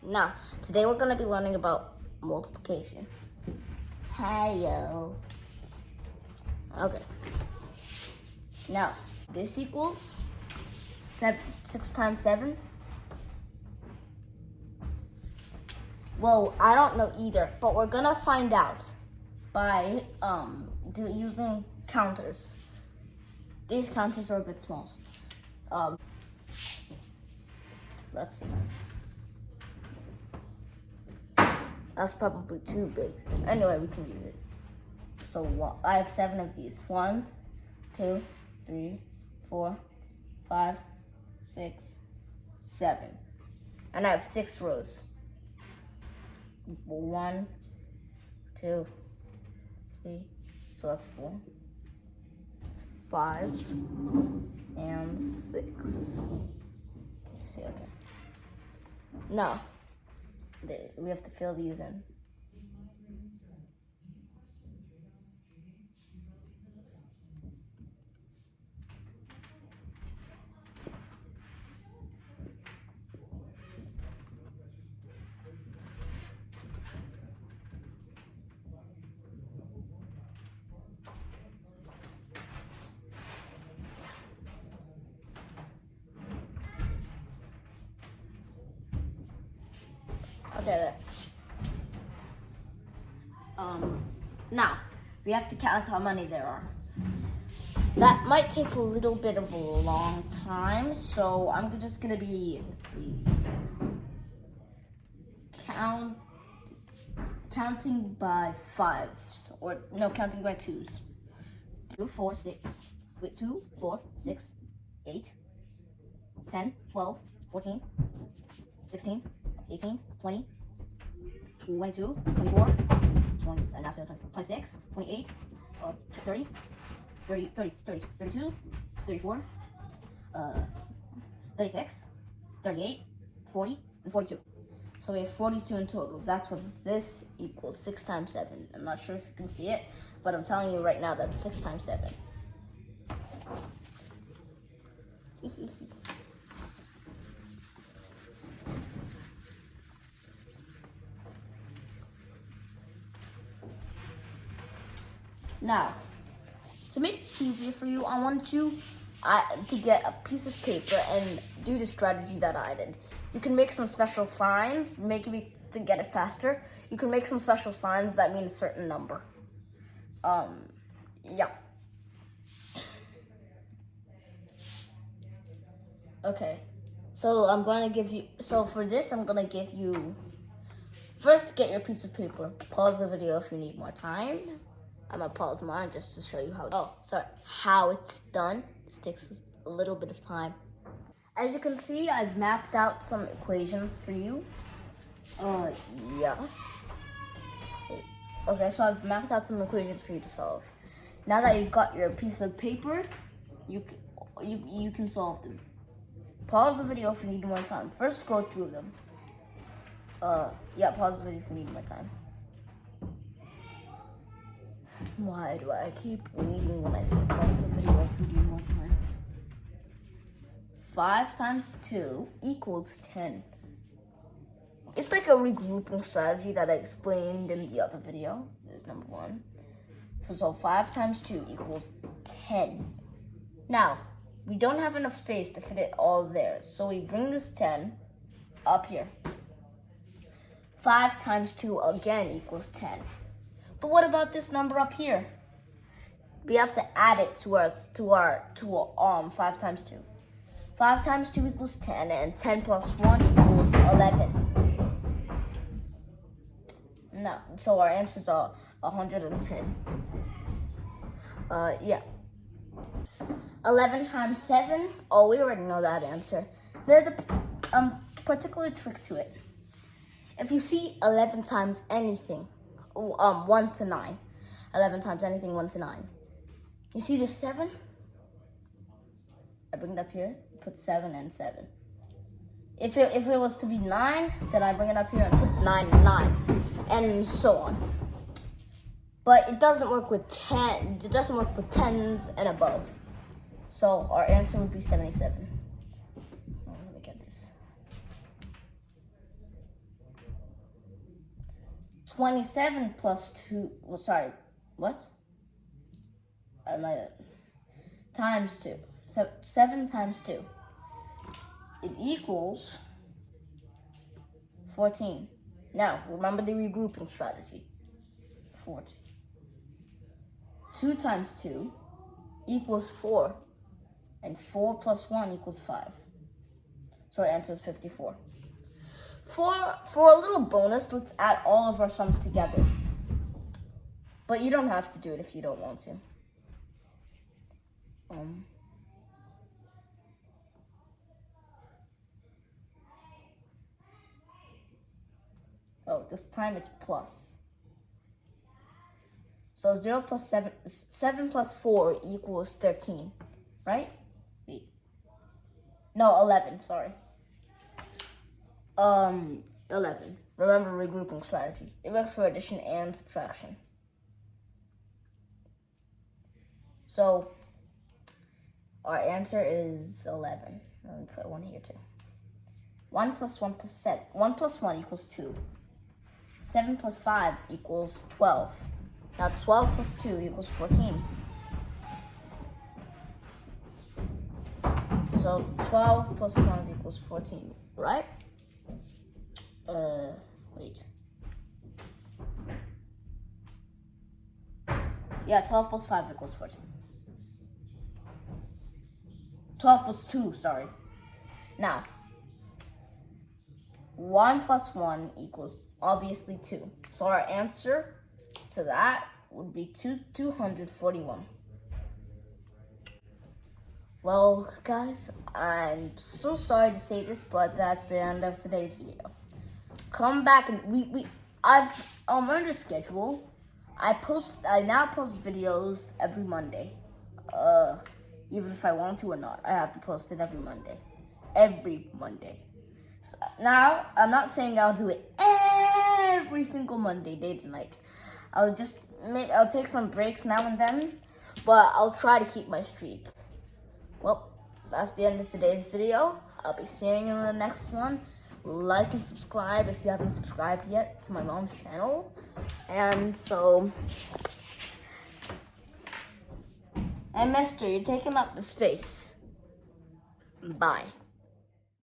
Now, today we're going to be learning about multiplication. Hi-yo. Okay. Now, this equals 6 times 7. Well, I don't know either, but we're going to find out by using counters. These counters are a bit small. Let's see. That's probably too big. Anyway, we can use it. So I have 7 of these. 1, 2, 3, 4, 5, 6, 7. And I have 6 rows. 1, 2, 3, so that's 4, 5, and 6. See, okay. Now, we have to fill these in. Okay, there. Now, we have to count how many there are. That might take a little bit of a long time, so I'm just gonna be, let's see, counting by 5s, or no, counting by 2s. 2, 4, 6, wait, 2, 4, 6, 8, 10, 12, 14, 16, 18, 20, 22, 24, 20, and after 26, 28, 30, 30, 30, 30, 32, 34, 36, 38, 40, and 42. So we have 42 in total. That's what this equals, 6 times 7. I'm not sure if you can see it, but I'm telling you right now that's 6 times 7. Now, to make this easier for you, I want you to get a piece of paper and do the strategy that I did. You can make some special signs, maybe to get it faster. You can make some special signs that mean a certain number. Yeah. Okay, so I'm going to give you, for this, I'm going to give you, first get your piece of paper. Pause the video if you need more time. I'm gonna pause mine just to show you how it's done. This takes a little bit of time. As you can see, I've mapped out some equations for you. Yeah. Okay, so I've mapped out some equations for you to solve. Now that you've got your piece of paper, you can solve them. Pause the video if you need more time. First, go through them. Yeah, pause the video if you need more time. Why do I keep leaving when I say pause the video if you need more time? 5 times 2 equals 10. It's like a regrouping strategy that I explained in the other video. There's number 1. So 5 times 2 equals 10. Now, we don't have enough space to fit it all there. So we bring this 10 up here. 5 times 2 again equals 10. But what about this number up here? We have to add it to 5 times 2. 5 times 2 equals 10, and 10 plus 1 equals 11. No, so our answers are 110. Yeah. 11 times 7. Oh, we already know that answer. There's a particular trick to it. If you see 11 times anything, 1 to 9. 11 times anything, 1 to 9. You see this 7? I bring it up here, put 7 and 7. If it was to be 9, then I bring it up here and put 9 and 9. And so on. But it doesn't work with 10. It doesn't work with 10s and above. So our answer would be 77. Oh, let me get this. 27 plus 2, well, sorry, what? Times 2. 7 times 2. It equals 14. Now, remember the regrouping strategy. 14. 2 times 2 equals 4. And 4 plus 1 equals 5. So our answer is 54. For a little bonus, let's add all of our sums together. But you don't have to do it if you don't want to. Oh, this time it's plus. So 0 plus 7 plus 4 equals 13, right? Wait. No, 11, sorry. 11. Remember regrouping strategy. It works for addition and subtraction. So, our answer is 11. Let me put 1 here too. 1 plus 1 plus 7. 1 plus 1 equals 2. 7 plus 5 equals 12. Now 12 plus 2 equals 14. So 12 plus 5 equals 14, right? Wait. Yeah, 12 plus 5 equals 14. 12 plus 2, sorry. Now, 1 plus 1 equals obviously 2. So our answer to that would be 241. Well, guys, I'm so sorry to say this, but that's the end of today's video. Come back and I've under schedule. I now post videos every Monday. Even if I want to or not, I have to post it every Monday. Every Monday. So now, I'm not saying I'll do it every single Monday, day to night. I'll take some breaks now and then, but I'll try to keep my streak. Well, that's the end of today's video. I'll be seeing you in the next one. Like and subscribe if you haven't subscribed yet to my mom's channel. And so, hey mister, you're taking up the space. Bye.